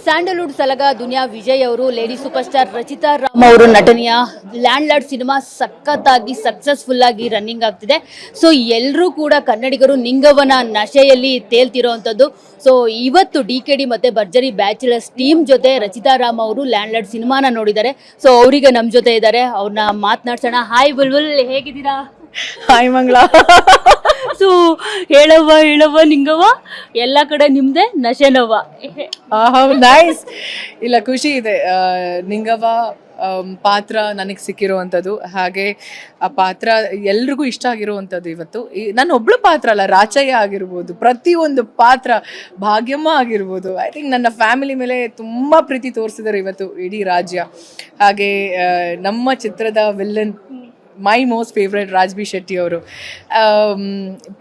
Sandalwood ಸಲಗ ದುನಿಯಾ ವಿಜಯ್ ಅವರು lady super star Rachita Ram ಅವರು ನಟನೆಯ ಲ್ಯಾಂಡ್ ಲಾರ್ಡ್ ಸಿನಿಮಾ ಸಖತ್ತಾಗಿ ಸಕ್ಸಸ್ಫುಲ್ ಆಗಿ ರನ್ನಿಂಗ್ ಆಗ್ತಿದೆ. ಸೊ ಎಲ್ಲರೂ ಕೂಡ ಕನ್ನಡಿಗರು ನಿಂಗವನ ನಶೆಯಲ್ಲಿ ತೇಲ್ತಿರೋವಂಥದ್ದು. ಸೊ ಇವತ್ತು DKD ಮತ್ತೆ ಭರ್ಜರಿ ಬ್ಯಾಚುಲರ್ಸ್ ಟೀಮ್ ಜೊತೆ ರಚಿತಾ ರಾಮ್ ಅವರು ಲ್ಯಾಂಡ್ ಲಾರ್ಡ್ ಸಿನಿಮಾನ ನೋಡಿದ್ದಾರೆ. ಸೊ ಅವರಿಗೆ ನಮ್ಮ ಜೊತೆ ಇದ್ದಾರೆ, ಅವ್ರನ್ನ ಮಾತನಾಡ್ಸೋಣ. ಹಾಯ್ ಬುಲ್ಬುಲ್, ಹೇಗಿದ್ದೀರಾ? ಹಾಯ್ ಮಂಗಳ. ಸೊ ಹೇಳವ್ವ ನಿಂಗವ್ವ, ಎಲ್ಲ ಕಡೆ ನಿಮ್ದೆ ನಶೆನವ್ವ. ನೈಸ್. ಇಲ್ಲ, ಖುಷಿ ಇದೆ. ನಿಂಗವ್ವ ಪಾತ್ರ ನನಗೆ ಸಿಕ್ಕಿರುವಂಥದ್ದು, ಹಾಗೆ ಆ ಪಾತ್ರ ಎಲ್ರಿಗೂ ಇಷ್ಟ ಆಗಿರುವಂಥದ್ದು. ಇವತ್ತು ನಾನು ಒಬ್ಳು ಪಾತ್ರ ಅಲ್ಲ, ರಾಚಯ್ಯ ಆಗಿರ್ಬೋದು, ಪ್ರತಿಯೊಂದು ಪಾತ್ರ, ಭಾಗ್ಯಮ್ಮ ಆಗಿರ್ಬೋದು, ಐ ಥಿಂಕ್ ನನ್ನ ಫ್ಯಾಮಿಲಿ ಮೇಲೆ ತುಂಬ ಪ್ರೀತಿ ತೋರಿಸಿದ್ದಾರೆ ಇವತ್ತು ಇಡೀ ರಾಜ್ಯ. ಹಾಗೆ ನಮ್ಮ ಚಿತ್ರದ villain my most favourite Raj B Shetty ಅವರು.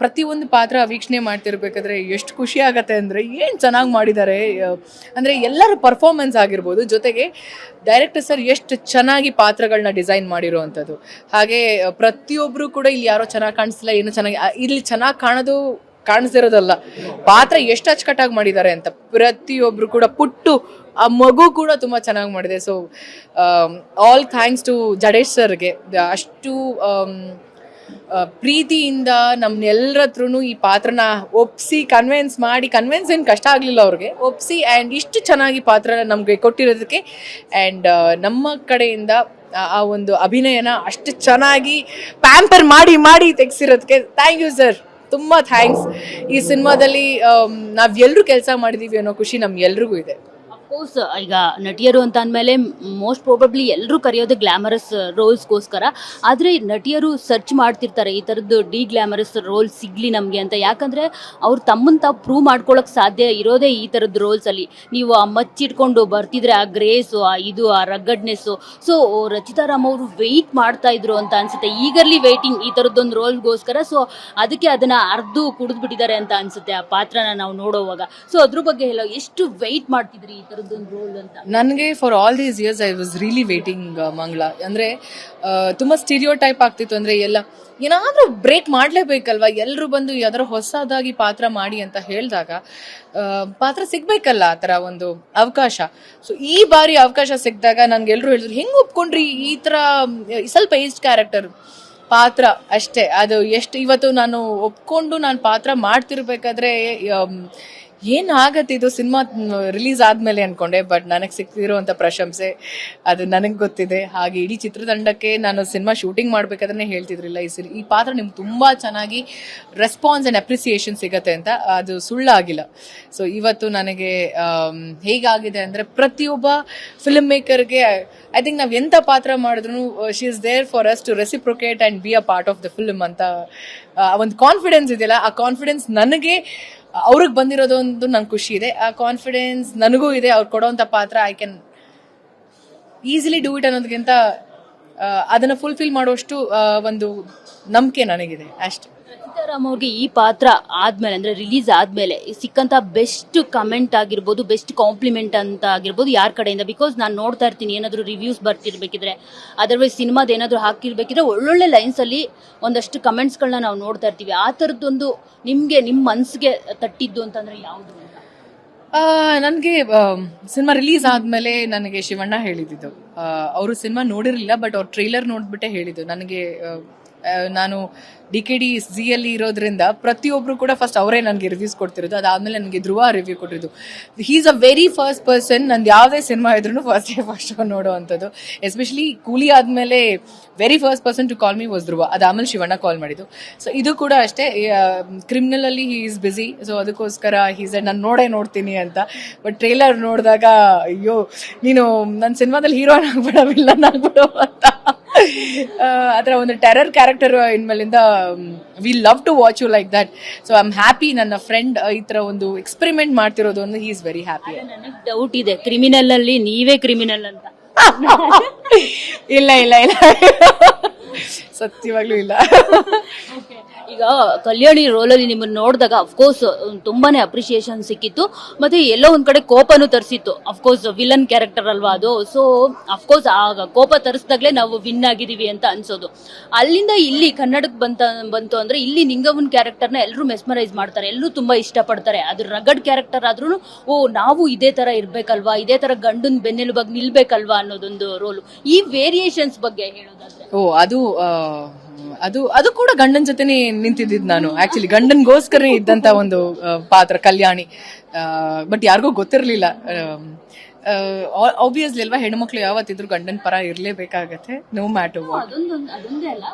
ಪ್ರತಿಯೊಂದು ಪಾತ್ರ ವೀಕ್ಷಣೆ ಮಾಡ್ತಿರ್ಬೇಕಾದ್ರೆ ಎಷ್ಟು ಖುಷಿ ಆಗತ್ತೆ ಅಂದರೆ, ಏನು ಚೆನ್ನಾಗಿ ಮಾಡಿದ್ದಾರೆ ಅಂದರೆ ಎಲ್ಲರ ಪರ್ಫಾರ್ಮೆನ್ಸ್ ಆಗಿರ್ಬೋದು, ಜೊತೆಗೆ ಡೈರೆಕ್ಟರ್ ಸರ್ ಎಷ್ಟು ಚೆನ್ನಾಗಿ ಪಾತ್ರಗಳನ್ನ ಡಿಸೈನ್ ಮಾಡಿರೋ ಅಂಥದ್ದು. ಹಾಗೆ ಪ್ರತಿಯೊಬ್ಬರು ಕೂಡ ಇಲ್ಲಿ ಯಾರೋ ಚೆನ್ನಾಗಿ ಕಾಣಿಸ್ತಿಲ್ಲ, ಏನೋ ಚೆನ್ನಾಗಿ, ಇಲ್ಲಿ ಚೆನ್ನಾಗಿ ಕಾಣಿಸ್ತಿರೋದಲ್ಲ, ಪಾತ್ರ ಎಷ್ಟು ಅಚ್ಚುಕಟ್ಟಾಗಿ ಮಾಡಿದ್ದಾರೆ ಅಂತ. ಪ್ರತಿಯೊಬ್ಬರು ಕೂಡ ಪುಟ್ಟು ಆ ಮಗು ಕೂಡ ತುಂಬ ಚೆನ್ನಾಗಿ ಮಾಡಿದೆ. So all thanks to Jadesh ಸರ್ಗೆ. ಅಷ್ಟು ಪ್ರೀತಿಯಿಂದ ನಮ್ಮನ್ನೆಲ್ಲರ ಹತ್ರನೂ ಈ ಪಾತ್ರನ ಒಪ್ಪಿಸಿ ಕನ್ವಿನ್ಸ್ ಏನು ಕಷ್ಟ ಆಗಲಿಲ್ಲ ಅವ್ರಿಗೆ, ಒಪ್ಪಿಸಿ ಆ್ಯಂಡ್ ಇಷ್ಟು ಚೆನ್ನಾಗಿ ಪಾತ್ರ ನಮಗೆ ಕೊಟ್ಟಿರೋದಕ್ಕೆ, ಆ್ಯಂಡ್ ನಮ್ಮ ಕಡೆಯಿಂದ ಆ ಒಂದು ಅಭಿನಯನ ಅಷ್ಟು ಚೆನ್ನಾಗಿ ಪ್ಯಾಂಪರ್ ಮಾಡಿ ತೆಗೆಸಿರೋದಕ್ಕೆ ಥ್ಯಾಂಕ್ ಯು ಸರ್, ತುಂಬ ಥ್ಯಾಂಕ್ಸ್. ಈ ಸಿನಿಮಾದಲ್ಲಿ ನಾವೆಲ್ಲರೂ ಕೆಲಸ ಮಾಡಿದ್ದೀವಿ ಅನ್ನೋ ಖುಷಿ ನಮ್ಗೆಲ್ರಿಗೂ ಇದೆ. ಅಫ್ಕೋರ್ಸ್ ಈಗ ನಟಿಯರು ಅಂತ ಅಂದಮೇಲೆ ಮೋಸ್ಟ್ ಪ್ರಾಬಬ್ಲಿ ಎಲ್ಲರೂ ಕರೆಯೋದು ಗ್ಲಾಮರಸ್ ರೋಲ್ಸ್ಗೋಸ್ಕರ. ಆದರೆ ನಟಿಯರು ಸರ್ಚ್ ಮಾಡ್ತಿರ್ತಾರೆ ಈ ಥರದ್ದು ಗ್ಲಾಮರಸ್ ರೋಲ್ ಸಿಗಲಿ ನಮಗೆ ಅಂತ. ಯಾಕಂದರೆ ಅವ್ರು ತಮ್ಮನ್ನು ತಾವು ಪ್ರೂವ್ ಮಾಡ್ಕೊಳ್ಳೋಕೆ ಸಾಧ್ಯ ಇರೋದೇ ಈ ಥರದ್ದು ರೋಲ್ಸಲ್ಲಿ. ನೀವು ಆ ಮಚ್ಚಿಟ್ಕೊಂಡು ಬರ್ತಿದ್ರೆ ಆ ಗ್ರೇಸು, ಆ ರಗ್ಗಡ್ನೆಸ್ಸು. ಸೊ ರಚಿತಾ ರಾಮ್ ಅವರು ವೆಯ್ಟ್ ಮಾಡ್ತಾ ಇದ್ರು ಅಂತ ಅನ್ಸುತ್ತೆ, ಈಗರ್ಲಿ ವೆಯ್ಟಿಂಗ್ ಈ ಥರದ್ದೊಂದು ರೋಲ್ಗೋಸ್ಕರ. ಸೊ ಅದಕ್ಕೆ ಅದನ್ನು ಅರ್ದು ಕುಡಿದ್ಬಿಟ್ಟಿದ್ದಾರೆ ಅಂತ ಅನ್ಸುತ್ತೆ ಆ ಪಾತ್ರನ ನಾವು ನೋಡೋವಾಗ. ಸೊ ಅದ್ರ ಬಗ್ಗೆ ಹೇಳೋ, ಎಷ್ಟು ವೆಯ್ಟ್ ಮಾಡ್ತಿದ್ರಿ ಈ ಥರದ್ದೊಂದು ರೋಲ್ ಅಂತ? ನನಗೆ for all these years I was really waiting ಮಂಗಳ. ಅಂದರೆ ತುಂಬ ಸ್ಟೀರಿಯೋ ಟೈಪ್ ಆಗ್ತಿತ್ತು. ಅಂದರೆ ಏನಾದರೂ ಬ್ರೇಕ್ ಮಾಡಲೇಬೇಕಲ್ವ, ಎಲ್ಲರೂ ಬಂದು ಯಾವ್ದಾರು ಹೊಸದಾಗಿ ಪಾತ್ರ ಮಾಡಿ ಅಂತ ಹೇಳಿದಾಗ ಪಾತ್ರ ಸಿಗ್ಬೇಕಲ್ಲ, ಆ ಥರ ಒಂದು ಅವಕಾಶ. ಸೊ ಈ ಬಾರಿ ಅವಕಾಶ ಸಿಕ್ಕಿದಾಗ ನನಗೆ ಎಲ್ಲರೂ ಹೇಳಿದ್ರು, ಹೆಂಗೆ ಒಪ್ಕೊಂಡ್ರಿ ಈ ಥರ ಸ್ವಲ್ಪ ಏಜ್ ಕ್ಯಾರೆಕ್ಟರ್ ಪಾತ್ರ ಅಷ್ಟೇ. ಅದು ಎಷ್ಟು ಇವತ್ತು ನಾನು ಒಪ್ಕೊಂಡು ನಾನು ಪಾತ್ರ ಮಾಡ್ತಿರ್ಬೇಕಾದ್ರೆ ಏನಾಗತ್ತೆ ಇದು ಸಿನಿಮಾ ರಿಲೀಸ್ ಆದಮೇಲೆ ಅಂದ್ಕೊಂಡೆ. ಬಟ್ ನನಗೆ ಸಿಕ್ತಿರೋವಂಥ ಪ್ರಶಂಸೆ ಅದು ನನಗೆ ಗೊತ್ತಿದೆ. ಹಾಗೆ ಇಡೀ ಚಿತ್ರತಂಡಕ್ಕೆ ನಾನು ಸಿನಿಮಾ ಶೂಟಿಂಗ್ ಮಾಡಬೇಕಾದ್ರೆ ಹೇಳ್ತಿದ್ರಿಲ್ಲ, ಈ ಪಾತ್ರ ನಿಮ್ಗೆ ತುಂಬ ಚೆನ್ನಾಗಿ ರೆಸ್ಪಾನ್ಸ್ ಆ್ಯಂಡ್ ಅಪ್ರಿಸಿಯೇಷನ್ ಸಿಗತ್ತೆ ಅಂತ. ಅದು ಸುಳ್ಳಾಗಿಲ್ಲ. ಸೊ ಇವತ್ತು ನನಗೆ ಹೇಗಾಗಿದೆ ಅಂದರೆ, ಪ್ರತಿಯೊಬ್ಬ ಫಿಲ್ಮ್ ಮೇಕರ್ಗೆ ಐ ಥಿಂಕ್ ನಾವು ಎಂಥ ಪಾತ್ರ ಮಾಡಿದ್ರು she is there for us to reciprocate and be a part of the film ಅಂತ ಒಂದು ಕಾನ್ಫಿಡೆನ್ಸ್ ಇದೆಯಲ್ಲ, ಆ ಕಾನ್ಫಿಡೆನ್ಸ್ ನನಗೆ ಅವ್ರಿಗೆ ಬಂದಿರೋದು ಒಂದು ನಂಗೆ ಖುಷಿ ಇದೆ. ಆ ಕಾನ್ಫಿಡೆನ್ಸ್ ನನಗೂ ಇದೆ. ಅವ್ರು ಕೊಡೋವಂಥ ಪಾತ್ರ I can easily do it ಅನ್ನೋದಕ್ಕಿಂತ ಅದನ್ನು ಫುಲ್ಫಿಲ್ ಮಾಡೋಷ್ಟು ಒಂದು ನಂಬಿಕೆ ನನಗಿದೆ ಅಷ್ಟೇ. ರಚಿತಾ ರಾಮ್ ಅವ್ರಿಗೆ ಈ ಪಾತ್ರ ಆದ್ಮೇಲೆ, ಅಂದ್ರೆ ರಿಲೀಸ್ ಆದ್ಮೇಲೆ ಸಿಕ್ಕಂತ ಬೆಸ್ಟ್ ಕಮೆಂಟ್ ಆಗಿರ್ಬೋದು, ಬೆಸ್ಟ್ ಕಾಂಪ್ಲಿಮೆಂಟ್ ಅಂತ ಆಗಿರ್ಬೋದು ಯಾರ ಕಡೆಯಿಂದ? ಬಿಕಾಸ್ ನಾನು ನೋಡ್ತಾ ಇರ್ತೀನಿ, ಏನಾದರೂ ರಿವ್ಯೂಸ್ ಬರ್ತಿರ್ಬೇಕಿದ್ರೆ, ಅದರ್ವೈಸ್ ಸಿನಿಮಾದ ಏನಾದರೂ ಹಾಕಿರ್ಬೇಕಿದ್ರೆ ಒಳ್ಳೊಳ್ಳೆ ಲೈನ್ಸ್ ಅಲ್ಲಿ ಒಂದಷ್ಟು ಕಮೆಂಟ್ಸ್ಗಳನ್ನ ನಾವು ನೋಡ್ತಾ ಇರ್ತೀವಿ. ಆ ಥರದ್ದೊಂದು ನಿಮ್ಗೆ ನಿಮ್ಮ ಮನ್ಸಿಗೆ ತಟ್ಟಿದ್ದು ಅಂತಂದ್ರೆ ಯಾವುದು? ನನಗೆ ಸಿನಿಮಾ ರಿಲೀಸ್ ಆದಮೇಲೆ ನನಗೆ ಶಿವಣ್ಣ ಹೇಳಿದ್ದು, ಅವರು ಸಿನಿಮಾ ನೋಡಿರಲಿಲ್ಲ, ಬಟ್ ಅವ್ರು ಟ್ರೈಲರ್ ನೋಡ್ಬಿಟ್ಟೆ ಹೇಳಿದ್ದು ನನಗೆ. ನಾನು DKD ಝಿಯಲ್ಲಿ ಇರೋದ್ರಿಂದ ಪ್ರತಿಯೊಬ್ಬರು ಕೂಡ ಫಸ್ಟ್ ಅವರೇ ನನಗೆ ರಿವ್ಯೂಸ್ ಕೊಡ್ತಿರೋದು. ಅದಾದಮೇಲೆ ನನಗೆ ಧ್ರುವ ರಿವ್ಯೂ ಕೊಟ್ಟಿದ್ದು. He is a very first person ನಂದು ಯಾವುದೇ ಸಿನಿಮಾ ಇದ್ರೂ ಫಸ್ಟ್ ನೋಡೋ ಅಂಥದ್ದು. ಎಸ್ಪೆಷಲಿ ಕೂಲಿ ಆದಮೇಲೆ very first person to call me was Dhruva. ಅದಾದಮೇಲೆ ಶಿವಣ್ಣ ಕಾಲ್ ಮಾಡಿದ್ದು. ಸೊ ಇದು ಕೂಡ ಅಷ್ಟೇ, ಕ್ರಿಮಿನಲಲ್ಲಿ ಹೀ ಈಸ್ ಬ್ಯುಸಿ. ಸೊ ಅದಕ್ಕೋಸ್ಕರ ನಾನು ನೋಡ್ತೀನಿ ಅಂತ. ಬಟ್ ಟ್ರೇಲರ್ ನೋಡಿದಾಗ ಅಯ್ಯೋ ನೀನು ನನ್ನ ಸಿನಿಮಾದಲ್ಲಿ ಹೀರೋಯಿನ್ ಆಗ್ಬೇಡ, ವಿಲ್ಲನ್ ಆಗ್ಬಿಡು ಅಂತ ಆ ಥರ ಒಂದು ಟೆರರ್ ಕ್ಯಾರೆಕ್ಟರ್ ಇನ್ಮೇಲಿಂದ we love to watch you like that. So I am happy ನನ್ನ ಫ್ರೆಂಡ್ ಈ ಥರ ಒಂದು ಎಕ್ಸ್ಪೆರಿಮೆಂಟ್ ಮಾಡ್ತಿರೋದು ಒಂದು ಹಿ ಈಸ್ ವೆರಿ ಹ್ಯಾಪಿ. ನನಗೆ ಡೌಟ್ ಇದೆ, ಕ್ರಿಮಿನಲ್ ಅಲ್ಲಿ ನೀವೇ ಕ್ರಿಮಿನಲ್ ಅಂತ? ಇಲ್ಲ ಸತ್ಯವಾಗ್ಲೂ ಇಲ್ಲ. ಈಗ ಕಲ್ಯಾಣಿ ರೋಲಲ್ಲಿ ನಿಮ್ಮನ್ನ ನೋಡಿದಾಗ ಅಫ್ಕೋರ್ಸ್ ತುಂಬಾನೇ ಅಪ್ರಿಸಿಯೇಷನ್ ಸಿಕ್ಕಿತ್ತು, ಮತ್ತೆ ಎಲ್ಲೋ ಒಂದ್ ಕಡೆ ಕೋಪನೂ ತರಿಸಿತ್ತು. ಅಫ್ಕೋರ್ಸ್ ವಿಲನ್ ಕ್ಯಾರೆಕ್ಟರ್ ಅಲ್ವಾ ಅದು, ಸೊ ಅಫ್ಕೋರ್ಸ್ ಆಗ ಕೋಪ ತರಿಸಿದಾಗ್ಲೇ ನಾವು ವಿನ್ ಆಗಿದೀವಿ ಅಂತ ಅನ್ಸೋದು. ಅಲ್ಲಿಂದ ಇಲ್ಲಿ ಕನ್ನಡಕ್ಕೆ ಬಂತು ಅಂದ್ರೆ ಇಲ್ಲಿ ನಿಂಗವನ್ ಕ್ಯಾರೆಕ್ಟರ್ನ ಎಲ್ಲರೂ ಮೆಸ್ಮರೈಸ್ ಮಾಡ್ತಾರೆ, ಎಲ್ಲರೂ ತುಂಬಾ ಇಷ್ಟಪಡ್ತಾರೆ. ಅದ್ರ ರಗಡ್ ಕ್ಯಾರೆಕ್ಟರ್ ಆದ್ರೂ ನಾವು ಇದೇ ತರ ಇರ್ಬೇಕಲ್ವಾ, ಇದೇ ತರ ಗಂಡನ್ ಬೆನ್ನೆಲುಬಾಗಿ ನಿಲ್ಬೇಕಲ್ವಾ ಅನ್ನೋದೊಂದು ರೋಲು. ಈ ವೇರಿಯೇಷನ್ಸ್ ಬಗ್ಗೆ ಹೇಳೋದಾದ್ರೆ ಅದು ಕೂಡ ಗಂಡನ್ ಜೊತೆನೆ ನಿಂತಿದ್ದಿದ್ ನಾನು. ಆಕ್ಚುಲಿ ಗಂಡನ್ಗೋಸ್ಕರ ಇದ್ದಂತ ಒಂದು ಪಾತ್ರ ಕಲ್ಯಾಣಿ. ಬಟ್ ಯಾರಿಗೂ ಗೊತ್ತಿರ್ಲಿಲ್ಲ. ಆಬ್ವಿಯಸ್ಲಿ ಅಲ್ವಾ, ಹೆಣ್ಮಕ್ಳು ಯಾವತ್ತಿದ್ರು ಗಂಡನ್ ಪರ ಇರ್ಲೇಬೇಕಾಗತ್ತೆ, ನೋ ಮ್ಯಾಟರ್ ವಾಟ್.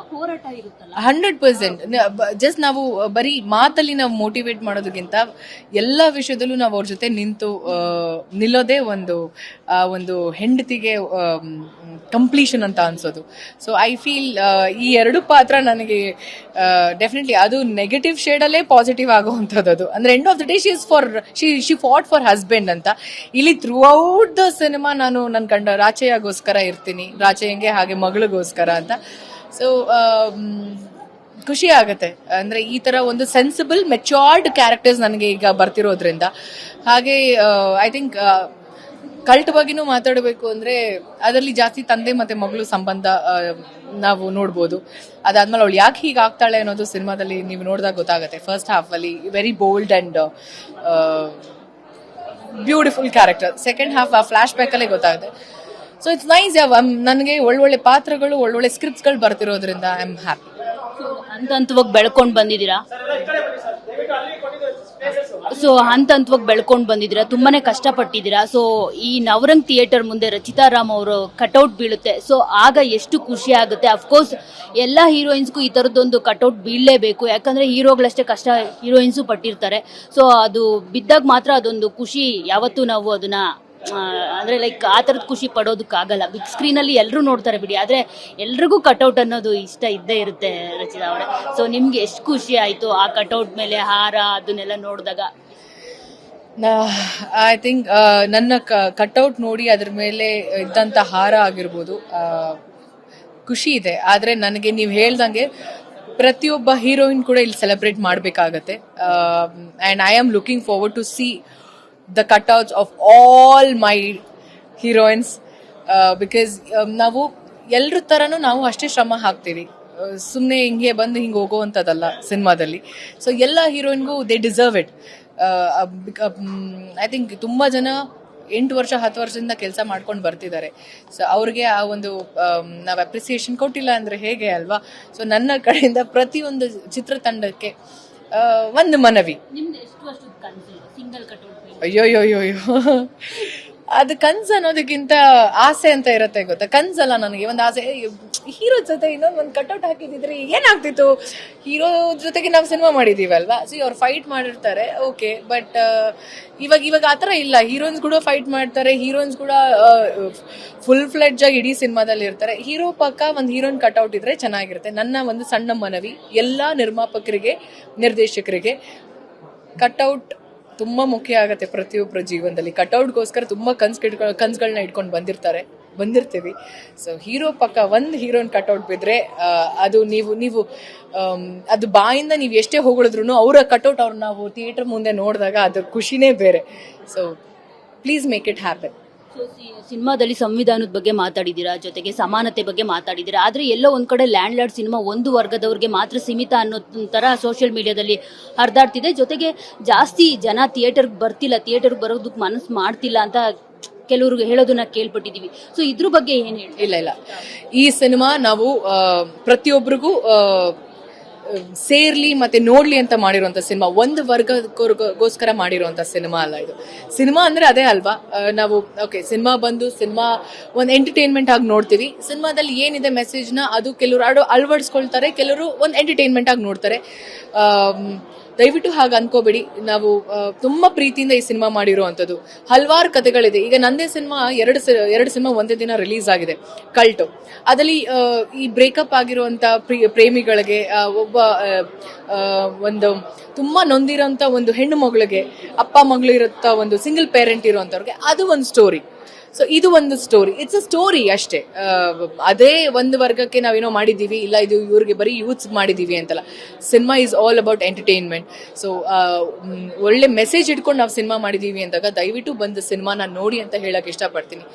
100%. ಜಸ್ಟ್ ನಾವು ಬರೀ ಮಾತಲ್ಲಿ ನಾವು ಮೋಟಿವೇಟ್ ಮಾಡೋದಕ್ಕಿಂತ ಎಲ್ಲ ವಿಷಯದಲ್ಲೂ ನಾವು ಅವ್ರ ಜೊತೆ ನಿಲ್ಲೋದೇ ಒಂದು ಹೆಂಡತಿಗೆ ಕಂಪ್ಲೀಷನ್ ಅಂತ ಅನ್ಸೋದು. ಸೊ ಐ ಫೀಲ್ ಈ ಎರಡು ಪಾತ್ರ ನನಗೆ ಡೆಫಿನೆಟ್ಲಿ ಅದು ನೆಗೆಟಿವ್ ಶೇಡಲ್ಲೇ ಪಾಸಿಟಿವ್ ಆಗುವಂಥದ್ದು. ಅದು ಅಂದ್ರೆ end of the day she fought for husband ಅಂತ. ಇಲ್ಲಿ ಥ್ರೂ ಔಟ್ ದ ಸಿನಿಮಾ ನಾನು ನನ್ನ ಕಂಡ ರಾಚಯ್ಯಗೋಸ್ಕರ ಇರ್ತೀನಿ, ರಾಚಯ್ಯಂಗೆ ಹಾಗೆ ಮಗಳಿಗೋಸ್ಕರ ಅಂತ. ಸೊ ಖುಷಿ ಆಗತ್ತೆ. ಅಂದ್ರೆ ಈ ತರ ಒಂದು ಸೆನ್ಸಿಬಲ್ ಮೆಚ್ಯೂರ್ಡ್ ಕ್ಯಾರೆಕ್ಟರ್ಸ್ ನನಗೆ ಈಗ ಬರ್ತಿರೋದ್ರಿಂದ. ಹಾಗೆ ಐ ಥಿಂಕ್ ಕಲ್ಟ್ ಬಗ್ಗೆನೂ ಮಾತಾಡಬೇಕು ಅಂದ್ರೆ ಅದರಲ್ಲಿ ಜಾಸ್ತಿ ತಂದೆ ಮತ್ತೆ ಮಗಳು ಸಂಬಂಧ ನಾವು ನೋಡ್ಬೋದು. ಅದಾದ್ಮೇಲೆ ಅವಳು ಯಾಕೆ ಹೀಗೆ ಆಗ್ತಾಳೆ ಅನ್ನೋದು ಸಿನಿಮಾದಲ್ಲಿ ನೀವು ನೋಡಿದಾಗ ಗೊತ್ತಾಗುತ್ತೆ. ಫಸ್ಟ್ ಹಾಫ್ ಅಲ್ಲಿ very bold and beautiful character. Second half ಆ ಫ್ಲಾಶ್ ಬ್ಯಾಕ್ ಅಲ್ಲೇ ಗೊತ್ತಾಗುತ್ತೆ. So it's nice. ನನಗೆ ಒಳ್ಳೊಳ್ಳೆ ಪಾತ್ರಗಳು, ಒಳ್ಳೊಳ್ಳೆ ಸ್ಕ್ರಿಪ್ಟ್ಸ್ಗಳು ಬರ್ತಿರೋದ್ರಿಂದ ಐ ಆಮ್ ಹ್ಯಾಪಿ. ಹಂತ ಹಂತವಾಗಿ ಬೆಳ್ಕೊಂಡು ಬಂದಿದ್ದೀರಾ. ತುಂಬಾನೇ ಕಷ್ಟಪಟ್ಟಿದ್ದೀರಾ. ಸೊ ಈ ನವರಂಗ್ ಥಿಯೇಟರ್ ಮುಂದೆ ರಚಿತಾ ರಾಮ್ ಅವರು ಕಟೌಟ್ ಬೀಳುತ್ತೆ. ಸೊ ಆಗ ಎಷ್ಟು ಖುಷಿ ಆಗುತ್ತೆ. ಅಫ್ಕೋರ್ಸ್ ಎಲ್ಲ ಹೀರೋಯಿನ್ಸ್ಗೂ ಈ ಥರದ್ದೊಂದು ಕಟೌಟ್ ಬೀಳಲೇಬೇಕು, ಯಾಕಂದ್ರೆ ಹೀರೋಗಳಷ್ಟೇ ಕಷ್ಟ ಹೀರೋಯಿನ್ಸು ಪಟ್ಟಿರ್ತಾರೆ. ಸೊ ಅದು ಬಿದ್ದಾಗ ಮಾತ್ರ ಅದೊಂದು ಖುಷಿ ಯಾವತ್ತೂ ನಾವು ಅದನ್ನ ಅಂದ್ರೆ ಲೈಕ್ ಆ ಥರದ ಖುಷಿ ಪಡೋದಕ್ಕಾಗಲ್ಲ. ಬಿಗ್ ಸ್ಕ್ರೀನಲ್ಲಿ ಎಲ್ಲರೂ ನೋಡ್ತಾರೆ ಬಿಡಿ, ಆದರೆ ಎಲ್ರಿಗೂ ಕಟೌಟ್ ಅನ್ನೋದು ಇಷ್ಟ ಇದ್ದೇ ಇರುತ್ತೆ ರಚಿತಾ ಅವರೇ. ಸೊ ನಿಮ್ಗೆ ಎಷ್ಟು ಖುಷಿ ಆಯಿತು ಆ ಕಟೌಟ್ ಮೇಲೆ ಹಾರ ಅದನ್ನೆಲ್ಲ ನೋಡಿದಾಗ? ಐ ಥಿಂಕ್ ನನ್ನ ಕಟೌಟ್ ನೋಡಿ ಅದ್ರ ಮೇಲೆ ಇದ್ದಂಥ ಹಾರ ಆಗಿರ್ಬೋದು, ಖುಷಿ ಇದೆ. ಆದರೆ ನನಗೆ ನೀವು ಹೇಳ್ದಂಗೆ ಪ್ರತಿಯೊಬ್ಬ ಹೀರೋಯಿನ್ ಕೂಡ ಇಲ್ಲಿ ಸೆಲೆಬ್ರೇಟ್ ಮಾಡಬೇಕಾಗತ್ತೆ. And I am looking forward to see the cutouts of all my heroines, because ನಾವು ಎಲ್ರ ತರನು ನಾವು ಅಷ್ಟೇ ಶ್ರಮ ಹಾಕ್ತೀವಿ, ಸುಮ್ಮನೆ ಹಿಂಗೆ ಬಂದು ಹಿಂಗೆ ಹೋಗೋವಂಥದ್ದಲ್ಲ ಸಿನಿಮಾದಲ್ಲಿ. ಸೊ ಎಲ್ಲ ಹೀರೋಯಿನ್ಗೂ they deserve it. I think ತುಂಬ ಜನ 8 ವರ್ಷ 10 ವರ್ಷದಿಂದ ಕೆಲಸ ಮಾಡ್ಕೊಂಡು ಬರ್ತಿದ್ದಾರೆ. ಸೊ ಅವ್ರಿಗೆ ಆ ಒಂದು ನಾವು ಅಪ್ರಿಸಿಯೇಷನ್ ಕೊಟ್ಟಿಲ್ಲ ಅಂದರೆ ಹೇಗೆ ಅಲ್ವಾ. ಸೊ ನನ್ನ ಕಡೆಯಿಂದ ಪ್ರತಿಯೊಂದು ಚಿತ್ರತಂಡಕ್ಕೆ ಒಂದು ಮನವಿ. ಅಯ್ಯೋಯ್ಯೋಯ್ಯೋ, ಅದು ಕನ್ಸು ಅನ್ನೋದಕ್ಕಿಂತ ಆಸೆ ಅಂತ ಇರತ್ತೆ ಗೊತ್ತಾ. ಕನ್ಸಲ್ಲ, ನನಗೆ ಒಂದು ಆಸೆ, ಹೀರೋ ಜೊತೆ ಇನ್ನೊಂದು ಒಂದು ಕಟೌಟ್ ಹಾಕಿದಿದ್ರೆ ಏನಾಗ್ತಿತ್ತು. ಹೀರೋ ಜೊತೆಗೆ ನಾವು ಸಿನಿಮಾ ಮಾಡಿದೀವಲ್ವಾ. ಸೊ ಅವ್ರು ಫೈಟ್ ಮಾಡಿರ್ತಾರೆ, ಓಕೆ. ಬಟ್ ಇವಾಗ ಆ ಥರ ಇಲ್ಲ. ಹೀರೋಯಿನ್ಸ್ ಕೂಡ ಫೈಟ್ ಮಾಡ್ತಾರೆ, ಹೀರೋಯಿನ್ಸ್ ಕೂಡ ಫುಲ್ ಫ್ಲೆಡ್ಜ್ ಆಗಿ ಇಡೀ ಸಿನಿಮಾದಲ್ಲಿ ಇರ್ತಾರೆ. ಹೀರೋ ಪಕ್ಕ ಒಂದು ಹೀರೋಯಿನ್ ಕಟೌಟ್ ಇದ್ರೆ ಚೆನ್ನಾಗಿರುತ್ತೆ. ನನ್ನ ಒಂದು ಸಣ್ಣ ಮನವಿ ಎಲ್ಲ ನಿರ್ಮಾಪಕರಿಗೆ, ನಿರ್ದೇಶಕರಿಗೆ, ಕಟೌಟ್ ತುಂಬ ಮುಖ್ಯ ಆಗುತ್ತೆ ಪ್ರತಿಯೊಬ್ಬರ ಜೀವನದಲ್ಲಿ. ಕಟೌಟ್ಗೋಸ್ಕರ ತುಂಬ ಕನ್ಸುಗಳನ್ನ ಇಟ್ಕೊಂಡು ಬಂದಿರ್ತೀವಿ. ಸೊ ಹೀರೋ ಪಕ್ಕ ಒಂದು ಹೀರೋಯಿನ್ ಕಟೌಟ್ ಬಿದ್ದರೆ ಅದು ನೀವು ಅದು ಬಾಯಿಂದ ನೀವು ಎಷ್ಟೇ ಹೊಗಳಿದ್ರು ಅವರ ಕಟೌಟ್ ಅವ್ರು ನಾವು ಥಿಯೇಟರ್ ಮುಂದೆ ನೋಡಿದಾಗ ಅದ್ರ ಖುಷಿನೇ ಬೇರೆ. So please make it happen. ಸಿನಿಮಾದಲ್ಲಿ ಸಂವಿಧಾನದ ಬಗ್ಗೆ ಮಾತಾಡಿದ್ದೀರಾ, ಜೊತೆಗೆ ಸಮಾನತೆ ಬಗ್ಗೆ ಮಾತಾಡಿದ್ದೀರಾ. ಆದರೆ ಎಲ್ಲೋ ಒಂದು ಕಡೆ ಲ್ಯಾಂಡ್ ಲಾರ್ಡ್ ಸಿನಿಮಾ ಒಂದು ವರ್ಗದವ್ರಿಗೆ ಮಾತ್ರ ಸೀಮಿತ ಅನ್ನೋ ಥರ ಸೋಷಿಯಲ್ ಮೀಡಿಯಾದಲ್ಲಿ ಹರಿದಾಡ್ತಿದೆ. ಜೊತೆಗೆ ಜಾಸ್ತಿ ಜನ ಥಿಯೇಟರ್ಗೆ ಬರೋದಕ್ಕೆ ಮನಸ್ಸು ಮಾಡ್ತಿಲ್ಲ ಅಂತ ಕೆಲವ್ರಿಗೆ ಹೇಳೋದನ್ನ ಕೇಳ್ಪಟ್ಟಿದ್ದೀವಿ. ಸೊ ಇದ್ರ ಬಗ್ಗೆ ಏನು ಹೇಳಿ? ಇಲ್ಲ, ಈ ಸಿನಿಮಾ ನಾವು ಪ್ರತಿಯೊಬ್ಬರಿಗೂ ಸೇರ್ಲಿ ಮತ್ತೆ ನೋಡ್ಲಿ ಅಂತ ಮಾಡಿರುವಂತ ಸಿನಿಮಾ, ಒಂದು ವರ್ಗಗೋಸ್ಕರ ಮಾಡಿರುವಂತ ಸಿನಿಮಾ ಅಲ್ಲ ಇದು. ಸಿನಿಮಾ ಅಂದ್ರೆ ಅದೇ ಅಲ್ವಾ. ನಾವು ಓಕೆ, ಸಿನಿಮಾ ಒಂದು ಎಂಟರ್ಟೈನ್ಮೆಂಟ್ ಆಗಿ ನೋಡ್ತೀವಿ. ಸಿನಿಮಾದಲ್ಲಿ ಏನಿದೆ ಮೆಸೇಜ್ನ ಅದು ಕೆಲವರು ಅಳವಡಿಸ್ಕೊಳ್ತಾರೆ, ಕೆಲವರು ಒಂದು ಎಂಟರ್ಟೈನ್ಮೆಂಟ್ ಆಗಿ ನೋಡ್ತಾರೆ. ದಯವಿಟ್ಟು ಹಾಗೆ ಅನ್ಕೋಬೇಡಿ. ನಾವು ತುಂಬಾ ಪ್ರೀತಿಯಿಂದ ಈ ಸಿನಿಮಾ ಮಾಡಿರುವಂಥದ್ದು. ಹಲವಾರು ಕಥೆಗಳಿದೆ. ಈಗ ನಂದೇ ಸಿನಿಮಾ ಎರಡು ಸಿನಿಮಾ ಒಂದೇ ದಿನ ರಿಲೀಸ್ ಆಗಿದೆ, ಕಲ್ಟು. ಅದರಲ್ಲಿ ಈ ಬ್ರೇಕಪ್ ಆಗಿರುವಂತ ಪ್ರೇಮಿಗಳಿಗೆ, ಒಂದು ತುಂಬಾ ನೊಂದಿರೋಂಥ ಒಂದು ಹೆಣ್ಣು ಮಗಳಿಗೆ, ಅಪ್ಪ ಮಗಳು ಇರುತ್ತ ಒಂದು ಸಿಂಗಲ್ ಪೇರೆಂಟ್ ಇರುವಂಥವ್ರಿಗೆ ಅದು ಒಂದು ಸ್ಟೋರಿ. ಸೊ ಇದು ಒಂದು ಸ್ಟೋರಿ, ಇಟ್ಸ್ ಅ ಸ್ಟೋರಿ ಅಷ್ಟೇ. ಅದೇ ಒಂದು ವರ್ಗಕ್ಕೆ ನಾವೇನೋ ಮಾಡಿದ್ದೀವಿ, ಇಲ್ಲ ಇದು ಇವ್ರಿಗೆ ಬರೀ ಯೂತ್ಸ್ ಮಾಡಿದ್ದೀವಿ ಅಂತಲ್ಲ. Cinema is all about entertainment. So ಒಳ್ಳೆ ಮೆಸೇಜ್ ಇಟ್ಕೊಂಡು ನಾವು ಸಿನಿಮಾ ಮಾಡಿದ್ದೀವಿ ಅಂದಾಗ ದಯವಿಟ್ಟು ಬಂದು ಸಿನಿಮಾನ ನೋಡಿ ಅಂತ ಹೇಳಕ್ಕೆ ಇಷ್ಟಪಡ್ತೀನಿ.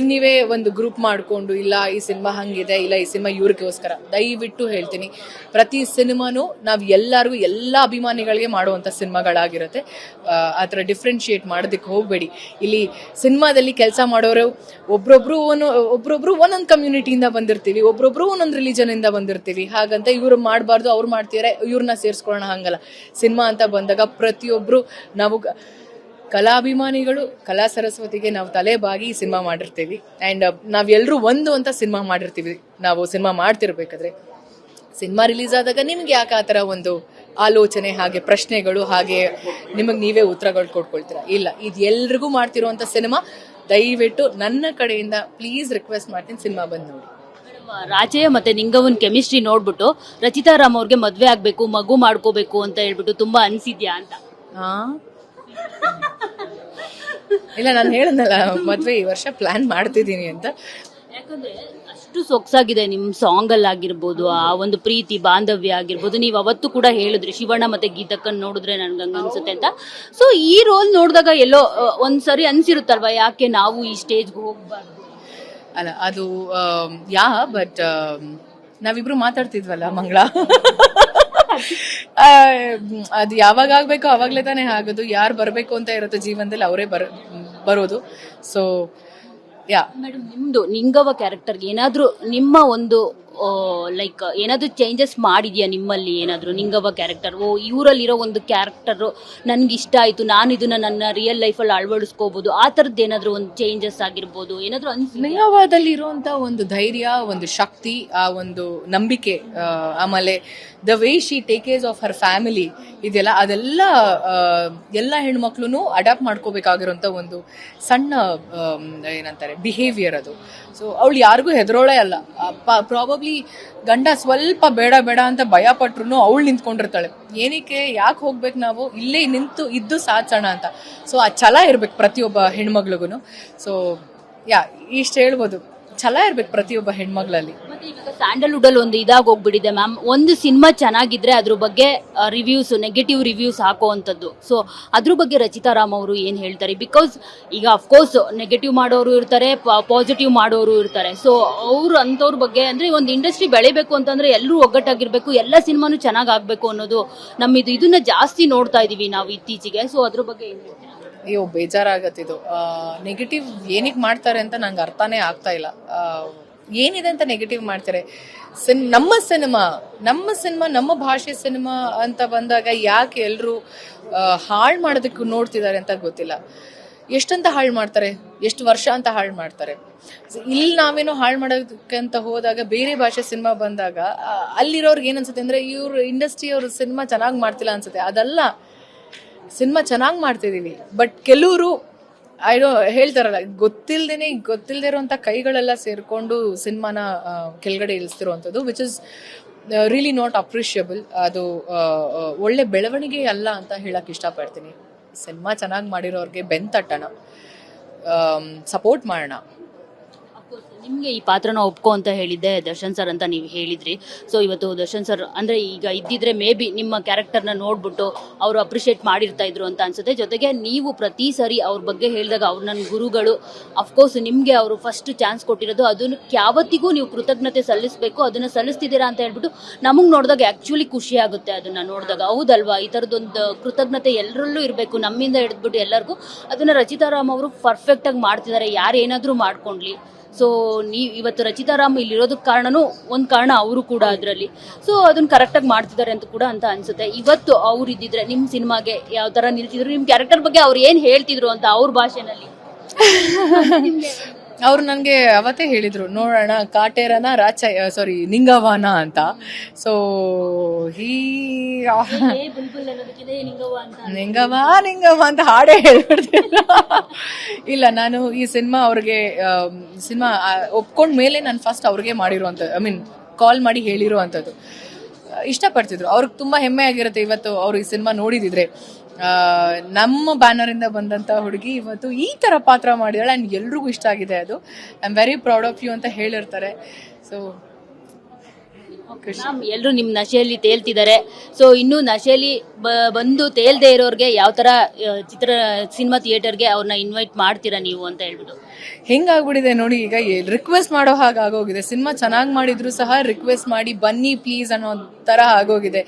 ನೀವೇ ಒಂದು ಗ್ರೂಪ್ ಮಾಡಿಕೊಂಡು ಇಲ್ಲ ಈ ಸಿನಿಮಾ ಹಂಗಿದೆ, ಇಲ್ಲ ಈ ಸಿನಿಮಾ ಇವ್ರಿಗೋಸ್ಕರ, ದಯವಿಟ್ಟು ಹೇಳ್ತೀನಿ ಪ್ರತಿ ಸಿನಿಮಾನು ನಾವು ಎಲ್ಲರಿಗೂ ಎಲ್ಲ ಅಭಿಮಾನಿಗಳಿಗೆ ಮಾಡುವಂಥ ಸಿನಿಮಾಗಳಾಗಿರುತ್ತೆ. ಆ ಥರ ಡಿಫ್ರೆನ್ಶಿಯೇಟ್ ಮಾಡೋದಕ್ಕೆ ಹೋಗಬೇಡಿ. ಇಲ್ಲಿ ಸಿನಿಮಾದಲ್ಲಿ ಕೆಲಸ ಮಾಡೋರು ಒಬ್ರೊಬ್ರು ಒಂದೊಂದು ಕಮ್ಯುನಿಟಿಯಿಂದ ಬಂದಿರ್ತೀವಿ, ಒಬ್ರೊಬ್ರು ಒಂದೊಂದು ರಿಲಿಜನಿಂದ ಬಂದಿರ್ತೀವಿ. ಹಾಗಂತ ಇವ್ರು ಮಾಡಬಾರ್ದು, ಅವ್ರು ಮಾಡ್ತಿದ್ದಾರೆ ಇವ್ರನ್ನ ಸೇರಿಸ್ಕೊಳ್ಳೋಣ, ಹಂಗಲ್ಲ. ಸಿನಿಮಾ ಅಂತ ಬಂದಾಗ ಪ್ರತಿಯೊಬ್ಬರು ನಾವು ಕಲಾಭಿಮಾನಿಗಳು, ಕಲಾ ಸರಸ್ವತಿಗೆ ನಾವು ತಲೆಬಾಗಿ ಸಿನಿಮಾ ಮಾಡಿರ್ತೀವಿ. ಆ್ಯಂಡ್ ನಾವೆಲ್ಲರೂ ಒಂದು ಅಂತ ಸಿನಿಮಾ ಮಾಡಿರ್ತೀವಿ. ನಾವು ಸಿನಿಮಾ ಮಾಡ್ತಿರ್ಬೇಕಾದ್ರೆ ಸಿನಿಮಾ ರಿಲೀಸ್ ಆದಾಗ ನಿಮ್ಗೆ ಯಾಕೆ ಆ ಥರ ಒಂದು ಆಲೋಚನೆ, ಹಾಗೆ ಪ್ರಶ್ನೆಗಳು, ಹಾಗೆ ನಿಮಗೆ ನೀವೇ ಉತ್ತರಗಳು ಕೊಟ್ಕೊಳ್ತೀರಾ? ಇಲ್ಲ, ಇದು ಎಲ್ರಿಗೂ ಮಾಡ್ತಿರೋವಂಥ ಸಿನಿಮಾ. ದಯವಿಟ್ಟು ನನ್ನ ಕಡೆಯಿಂದ ಪ್ಲೀಸ್ ರಿಕ್ವೆಸ್ಟ್ ಮಾಡ್ತೀನಿ, ಸಿನಿಮಾ ಬಂದು ನೋಡಿ. ರಾಜಯ್ಯ ಮತ್ತೆ ನಿಂಗವನ್ ಕೆಮಿಸ್ಟ್ರಿ ನೋಡ್ಬಿಟ್ಟು ರಚಿತಾ ರಾಮ್ ಅವ್ರಿಗೆ ಮದ್ವೆ ಆಗ್ಬೇಕು, ಮಗು ಮಾಡ್ಕೋಬೇಕು ಅಂತ ಹೇಳ್ಬಿಟ್ಟು ತುಂಬಾ ಅನ್ಸಿದ್ಯಾ ಅಂತ? ಇಲ್ಲ, ನಾನು ಹೇಳದ್ನಲ್ಲ ಮದ್ವೆ ಈ ವರ್ಷ ಪ್ಲಾನ್ ಮಾಡ್ತಿದ್ದೀನಿ ಅಂತ. ಯಾಕಂದ್ರೆ ಅಷ್ಟು ಸೊಗಸಾಗಿದೆ ನಿಮ್ ಸಾಂಗ್ ಅಲ್ಲಿ ಆಗಿರ್ಬೋದು, ಆ ಒಂದು ಪ್ರೀತಿ ಬಾಂಧವ್ಯ ಆಗಿರ್ಬೋದು. ನೀವು ಅವತ್ತು ಕೂಡ ಹೇಳಿದ್ರಿ ಶಿವಣ್ಣ ಮತ್ತೆ ಗೀತಕ್ಕನ್ ನೋಡಿದ್ರೆ ನನ್ಗಂಗ ಅನ್ಸುತ್ತೆ ಅಂತ. ಸೊ ಈ ರೋಲ್ ನೋಡಿದಾಗ ಎಲ್ಲೋ ಒಂದ್ಸರಿ ಅನ್ಸಿರುತ್ತಲ್ವಾ, ಯಾಕೆ ನಾವು ಈ ಸ್ಟೇಜ್ಗೆ ಹೋಗ್ಬಾರ್ದು ಅಲ್ಲ, ಅದು ಬಟ್ ನಾವಿಬ್ರು ಮಾತಾಡ್ತಿದ್ವಲ್ಲ ಮಂಗಳ, ಅದು ಯಾವಾಗ ಆಗ್ಬೇಕೋ ಅವಾಗ್ಲೇ ತಾನೇ ಆಗೋದು. ಯಾರು ಬರಬೇಕು ಅಂತ ಇರುತ್ತೆ ಜೀವನದಲ್ಲಿ ಅವರೇ ಬರೋದು. ಸೊ ಮೇಡಮ್, ನಿಮ್ದು ನಿಂಗವ್ವ ಕ್ಯಾರೆಕ್ಟರ್ಗೆ ಏನಾದ್ರೂ ನಿಮ್ಮ ಒಂದು ಲೈಕ್ ಏನಾದ್ರೂ ಚೇಂಜಸ್ ಮಾಡಿದ್ಯಾ ನಿಮ್ಮಲ್ಲಿ? ಏನಾದ್ರು ನಿಂಗವ್ವ ಕ್ಯಾರೆಕ್ಟರ್, ಇವರಲ್ಲಿರೋ ಒಂದು ಕ್ಯಾರೆಕ್ಟರ್ ನನ್ಗೆ ಇಷ್ಟ ಆಯ್ತು, ನಾನು ಇದನ್ನ ನನ್ನ ರಿಯಲ್ ಲೈಫಲ್ಲಿ ಅಳವಡಿಸ್ಕೋಬಹುದು, ಆ ಥರದ್ದು ಏನಾದ್ರು ಒಂದು ಚೇಂಜಸ್ ಆಗಿರ್ಬೋದು ಏನಾದ್ರು ನಿಂಗವ್ವದಲ್ಲಿ ಇರುವಂತ ಒಂದು ಧೈರ್ಯ, ಒಂದು ಶಕ್ತಿ, ಆ ಒಂದು ನಂಬಿಕೆ, ಆಮೇಲೆ the way she take care of her family, ಇದೆಲ್ಲ ಅದೆಲ್ಲ ಎಲ್ಲ ಹೆಣ್ಮಕ್ಳು ಅಡಾಪ್ಟ್ ಮಾಡ್ಕೋಬೇಕಾಗಿರೋಂಥ ಒಂದು ಸಣ್ಣ ಏನಂತಾರೆ ಬಿಹೇವಿಯರ್ ಅದು. ಸೊ ಅವಳು ಯಾರಿಗೂ ಹೆದರೋಳೆ ಅಲ್ಲ. ಪ್ರಾಬಬ್ಲಿ ಗಂಡ ಸ್ವಲ್ಪ ಬೇಡ ಅಂತ ಭಯ ಪಟ್ರು ಅವಳು ನಿಂತ್ಕೊಂಡಿರ್ತಾಳೆ. ಏನಕ್ಕೆ, ಯಾಕೆ ಹೋಗ್ಬೇಕು, ನಾವು ಇಲ್ಲೇ ಇದ್ದು ಸಾಧಿಸೋಣ ಅಂತ. ಸೊ ಆ ಛಲ ಇರ್ಬೇಕು ಪ್ರತಿಯೊಬ್ಬ ಹೆಣ್ಮಗ್ಳಿಗೂ. ಸೊ ಇಷ್ಟು ಹೇಳ್ಬೋದು, ಛಲ ಇರ್ಬೇಕು ಪ್ರತಿಯೊಬ್ಬ ಹೆಣ್ಮಗ್ಳಲ್ಲಿ. ಸ್ಯಾಂಡಲ್ವುಡ್ ಅಲ್ಲಿ ಒಂದು ಇದಾಗ ಹೋಗ್ಬಿಟ್ಟಿದೆ ಮ್ಯಾಮ್, ಒಂದು ಸಿನಿಮಾ ಚೆನ್ನಾಗಿದ್ರೆ ಅದ್ರ ಬಗ್ಗೆ ರಿವ್ಯೂಸ್, ನೆಗೆಟಿವ್ ರಿವ್ಯೂಸ್ ಹಾಕೋವಂಥದ್ದು. ಸೊ ಅದ್ರ ಬಗ್ಗೆ ರಚಿತಾ ರಾಮ್ ಅವರು ಏನ್ ಹೇಳ್ತಾರೆ? ಬಿಕಾಸ್ ಈಗ ಅಫ್ಕೋರ್ಸ್ ನೆಗೆಟಿವ್ ಮಾಡೋರು ಇರ್ತಾರೆ, ಪಾಸಿಟಿವ್ ಮಾಡೋರು ಇರ್ತಾರೆ. ಸೊ ಅವ್ರು ಅಂಥವ್ರ ಬಗ್ಗೆ ಅಂದ್ರೆ ಒಂದು ಇಂಡಸ್ಟ್ರಿ ಬೆಳಿಬೇಕು ಅಂತಂದ್ರೆ ಎಲ್ಲರೂ ಒಗ್ಗಟ್ಟಾಗಿರ್ಬೇಕು, ಎಲ್ಲ ಸಿನಿಮಾನು ಚೆನ್ನಾಗ್ ಆಗ್ಬೇಕು ಅನ್ನೋದು ನಮ್ಮಿದು. ಇದನ್ನ ಜಾಸ್ತಿ ನೋಡ್ತಾ ಇದೀವಿ ನಾವು ಇತ್ತೀಚೆಗೆ. ಸೊ ಅದ್ರ ಬಗ್ಗೆ ಏನ್ ಹೇಳ್ತೀರಾ? ಅಯ್ಯೋ, ಬೇಜಾರಾಗತ್ತಿದು. ನೆಗೆಟಿವ್ ಏನಕ್ಕೆ ಮಾಡ್ತಾರೆ ಅಂತ ನಂಗೆ ಅರ್ಥನೇ ಆಗ್ತಾ ಇಲ್ಲ. ಏನಿದೆ ಅಂತ ನೆಗೆಟಿವ್ ಮಾಡ್ತಾರೆ? ನಮ್ಮ ಸಿನಿಮಾ ನಮ್ಮ ಭಾಷೆ ಸಿನಿಮಾ ಅಂತ ಬಂದಾಗ ಯಾಕೆ ಎಲ್ಲರೂ ಹಾಳು ಮಾಡೋದಕ್ಕೆ ನೋಡ್ತಿದ್ದಾರೆ ಅಂತ ಗೊತ್ತಿಲ್ಲ. ಎಷ್ಟಂತ ಹಾಳು ಮಾಡ್ತಾರೆ, ಎಷ್ಟು ವರ್ಷ ಅಂತ ಹಾಳು ಮಾಡ್ತಾರೆ. ಇಲ್ಲಿ ನಾವೇನೋ ಹಾಳು ಮಾಡೋದಕ್ಕಂತ ಹೋದಾಗ ಬೇರೆ ಭಾಷೆ ಸಿನಿಮಾ ಬಂದಾಗ ಅಲ್ಲಿರೋರ್ಗೆ ಏನನ್ಸುತ್ತೆ ಅಂದ್ರೆ ಇವ್ರು ಇಂಡಸ್ಟ್ರಿ ಅವ್ರ ಸಿನಿಮಾ ಚೆನ್ನಾಗಿ ಮಾಡ್ತಿಲ್ಲ ಅನ್ಸುತ್ತೆ. ಅದಲ್ಲ, ಸಿನಿಮಾ ಚೆನ್ನಾಗಿ ಮಾಡ್ತಿದೀವಿ. ಬಟ್ ಕೆಲವರು ಹೇಳ್ತಾರಲ್ಲ, ಗೊತ್ತಿಲ್ದೇ ಇರುವಂತ ಕೈಗಳೆಲ್ಲ ಸೇರ್ಕೊಂಡು ಸಿನಿಮಾನ ಕೆಳಗಡೆ ಇಳಿಸ್ತಿರುವಂಥದ್ದು, which is really not appreciable. ಅದು ಒಳ್ಳೆ ಬೆಳವಣಿಗೆ ಅಲ್ಲ ಅಂತ ಹೇಳಕ್ ಇಷ್ಟಪಡ್ತೀನಿ. ಸಿನಿಮಾ ಚೆನ್ನಾಗಿ ಮಾಡಿರೋರ್ಗೆ ಬೆಂತಟ್ಟಣ, ಸಪೋರ್ಟ್ ಮಾಡೋಣ. ನಿಮಗೆ ಈ ಪಾತ್ರನ ಒಪ್ಕೊ ಅಂತ ಹೇಳಿದ್ದೆ ದರ್ಶನ್ ಸರ್ ಅಂತ ನೀವು ಹೇಳಿದ್ರಿ. ಸೊ ಇವತ್ತು ದರ್ಶನ್ ಸರ್ ಅಂದರೆ ಈಗ ಇದ್ದಿದ್ರೆ ಮೇ ಬಿ ನಿಮ್ಮ ಕ್ಯಾರೆಕ್ಟರ್ನ ನೋಡ್ಬಿಟ್ಟು ಅವರು ಅಪ್ರಿಷಿಯೇಟ್ ಮಾಡಿರ್ತಾ ಇದ್ರು ಅಂತ ಅನ್ಸುತ್ತೆ. ಜೊತೆಗೆ ನೀವು ಪ್ರತಿ ಸರಿ ಅವ್ರ ಬಗ್ಗೆ ಹೇಳಿದಾಗ ಅವ್ರು ನನ್ನ ಗುರುಗಳು, ಅಫ್ಕೋರ್ಸ್ ನಿಮಗೆ ಅವರು ಫಸ್ಟ್ ಚಾನ್ಸ್ ಕೊಟ್ಟಿರೋದು, ಅದನ್ನು ಯಾವತ್ತಿಗೂ ನೀವು ಕೃತಜ್ಞತೆ ಸಲ್ಲಿಸಬೇಕು, ಅದನ್ನು ಸಲ್ಲಿಸ್ತಿದ್ದೀರಾ ಅಂತ ಹೇಳ್ಬಿಟ್ಟು ನಮಗೆ ನೋಡಿದಾಗ ಆ್ಯಕ್ಚುಲಿ ಖುಷಿ ಆಗುತ್ತೆ ಅದನ್ನು ನೋಡಿದಾಗ. ಹೌದಲ್ವಾ? ಈ ಥರದ್ದೊಂದು ಕೃತಜ್ಞತೆ ಎಲ್ಲರಲ್ಲೂ ಇರಬೇಕು, ನಮ್ಮಿಂದ ಹಿಡಿದ್ಬಿಟ್ಟು ಎಲ್ಲರಿಗೂ. ಅದನ್ನು ರಚಿತಾ ರಾಮ್ ಅವರು ಪರ್ಫೆಕ್ಟಾಗಿ ಮಾಡ್ತಿದ್ದಾರೆ, ಯಾರು ಏನಾದರೂ ಮಾಡ್ಕೊಳ್ಳಿ. ಸೊ ನೀವು ಇವತ್ತು ರಚಿತಾ ರಾಮ್ ಇಲ್ಲಿರೋದಕ್ಕೆ ಕಾರಣನೂ ಒಂದು ಕಾರಣ ಅವರು ಕೂಡ ಅದರಲ್ಲಿ. ಸೊ ಅದನ್ನ ಕರೆಕ್ಟಾಗಿ ಮಾಡ್ತಿದ್ದಾರೆ ಅಂತ ಕೂಡ ಅಂತ ಅನ್ಸುತ್ತೆ. ಇವತ್ತು ಅವ್ರು ಇದ್ದಿದ್ರೆ ನಿಮ್ಮ ಸಿನಿಮಾಗೆ ಯಾವ ಥರ ನಿಲ್ತಿದ್ರು, ನಿಮ್ಮ ಕ್ಯಾರೆಕ್ಟರ್ ಬಗ್ಗೆ ಅವ್ರು ಏನು ಹೇಳ್ತಿದ್ರು ಅಂತ ಅವ್ರ ಭಾಷೆನಲ್ಲಿ? ಅವ್ರು ನನಗೆ ಅವತ್ತೇ ಹೇಳಿದ್ರು, ನೋಡೋಣ ಕಾಟೇರನ ನಿಂಗವ್ವನ ಅಂತ. ಸೊ ನಿಂಗವ್ವ ಅಂತ ಹಾಡೇ ಹೇಳ್ಬಿಡ್ತಿಲ್ಲ. ಇಲ್ಲ, ನಾನು ಈ ಸಿನಿಮಾ ಒಪ್ಕೊಂಡ ಮೇಲೆ ನಾನು ಫಸ್ಟ್ ಅವ್ರಿಗೆ ಮಾಡಿರುವಂಥದ್ದು, ಕಾಲ್ ಮಾಡಿ ಹೇಳಿರೋ ಅಂಥದ್ದು. ಇಷ್ಟಪಡ್ತಿದ್ರು, ಅವ್ರಿಗೆ ತುಂಬ ಹೆಮ್ಮೆ ಆಗಿರುತ್ತೆ ಇವತ್ತು ಅವ್ರು ಈ ಸಿನಿಮಾ ನೋಡಿದಿದ್ರೆ. ನಮ್ಮ ಬ್ಯಾನರ್ ಇಂದ ಬಂದಂತ ಹುಡುಗಿ ಇವತ್ತು ಈ ತರ ಪಾತ್ರ ಮಾಡಿದಾಳೆ ಅಂಡ್ ಎಲ್ರಿಗೂ ಇಷ್ಟ ಆಗಿದೆ ಅದು. I am very proud of you ಅಂತ ಹೇಳಿರ್ತಾರೆ. ಸೊ ಎಲ್ಲರೂ ನಿಮ್ಮ ನಶೆಯಲ್ಲಿ ತೇಲ್ತಿದ್ದಾರೆ. ಸೊ ಇನ್ನು ನಶೆಯಲ್ಲಿ ಬಂದು ತೇಲ್ದೇ ಇರೋರಿಗೆ ಯಾವ ತರ ಸಿನಿಮಾ ಥಿಯೇಟರ್ಗೆ ಅವ್ರನ್ನ ಇನ್ವೈಟ್ ಮಾಡ್ತೀರಾ ನೀವು ಅಂತ ಹೇಳ್ಬಿಟ್ಟು? ಹೆಂಗಾಗ್ಬಿಟ್ಟಿದೆ ನೋಡಿ, ಈಗ ರಿಕ್ವೆಸ್ಟ್ ಮಾಡೋ ಹಾಗೆ ಆಗೋಗಿದೆ. ಸಿನಿಮಾ ಚೆನ್ನಾಗಿ ಮಾಡಿದ್ರು ಸಹ ರಿಕ್ವೆಸ್ಟ್ ಮಾಡಿ ಬನ್ನಿ ಪ್ಲೀಸ್ ಅನ್ನೋ ತರ ಆಗೋಗಿದೆ.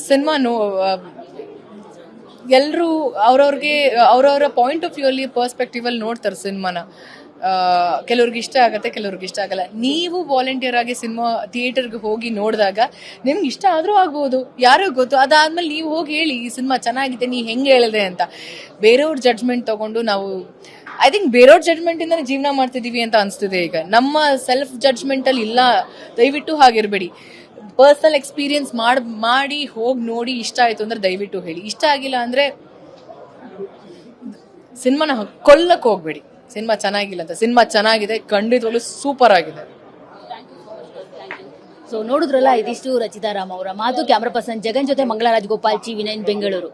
ಸಿನಿಮಾ ಎಲ್ಲರೂ ಅವ್ರವ್ರ ಪಾಯಿಂಟ್ ಆಫ್ ವ್ಯೂ ಅಲ್ಲಿ ಪರ್ಸ್ಪೆಕ್ಟಿವ್ ಅಲ್ಲಿ ನೋಡ್ತಾರೆ ಸಿನಿಮಾನ. ಕೆಲವ್ರಿಗೆ ಇಷ್ಟ ಆಗತ್ತೆ, ಕೆಲವ್ರಿಗೆ ಇಷ್ಟ ಆಗಲ್ಲ. ನೀವು ವಾಲಂಟಿಯರ್ ಆಗಿ ಸಿನಿಮಾ ಥಿಯೇಟರ್ಗೆ ಹೋಗಿ ನೋಡಿದಾಗ ನಿಮ್ಗೆ ಇಷ್ಟ ಆದ್ರೂ ಆಗ್ಬೋದು, ಯಾರೋ ಗೊತ್ತು. ಅದಾದ್ಮೇಲೆ ನೀವು ಹೋಗಿ ಹೇಳಿ ಈ ಸಿನಿಮಾ ಚೆನ್ನಾಗಿದೆ, ನೀ ಹೆಂಗೆ ಹೇಳಿದೆ ಅಂತ. ಬೇರೆಯವ್ರ ಜಡ್ಜ್ಮೆಂಟ್ ತಗೊಂಡು ನಾವು ಐ ಥಿಂಕ್ ಬೇರೆಯವ್ರ ಜಡ್ಜ್ಮೆಂಟ್ ಇಂದಾನೆ ಜೀವನ ಮಾಡ್ತಿದೀವಿ ಅಂತ ಅನ್ಸ್ತಿದೆ ಈಗ. ನಮ್ಮ ಸೆಲ್ಫ್ ಜಡ್ಜ್ಮೆಂಟ್ ಅಲ್ಲಿ ಇಲ್ಲ. ದಯವಿಟ್ಟು ಹಾಗಿರ್ಬೇಡಿ. ಪರ್ಸನಲ್ ಎಕ್ಸ್ಪೀರಿಯನ್ಸ್ ಮಾಡಿ ಹೋಗಿ ನೋಡಿ, ಇಷ್ಟ ಆಯ್ತು ಅಂದ್ರೆ ದಯವಿಟ್ಟು ಹೇಳಿ. ಇಷ್ಟ ಆಗಿಲ್ಲ ಅಂದ್ರೆ ಸಿನಿಮಾನ ಕೊಲ್ಲಕ್ಕೆ ಹೋಗ್ಬೇಡಿ. ಸಿನಿಮಾ ಚೆನ್ನಾಗಿಲ್ಲ ಅಂತ. ಸಿನಿಮಾ ಚೆನ್ನಾಗಿದೆ, ಖಂಡಿತವಾಗ್ಲೂ ಸೂಪರ್ ಆಗಿದೆ. ಸೊ ನೋಡಿದ್ರಲ್ಲ, ಇದಿಷ್ಟು ರಚಿತಾ ರಾಮ್ ಅವರ ಮಾತು. ಕ್ಯಾಮ್ರಾ ಪರ್ಸನ್ ಜಗನ್ ಜೊತೆ ಮಂಗಳರಾಜ್ ಗೋಪಾಲ್, ಚಿ ವಿನಯನ್, ಬೆಂಗಳೂರು.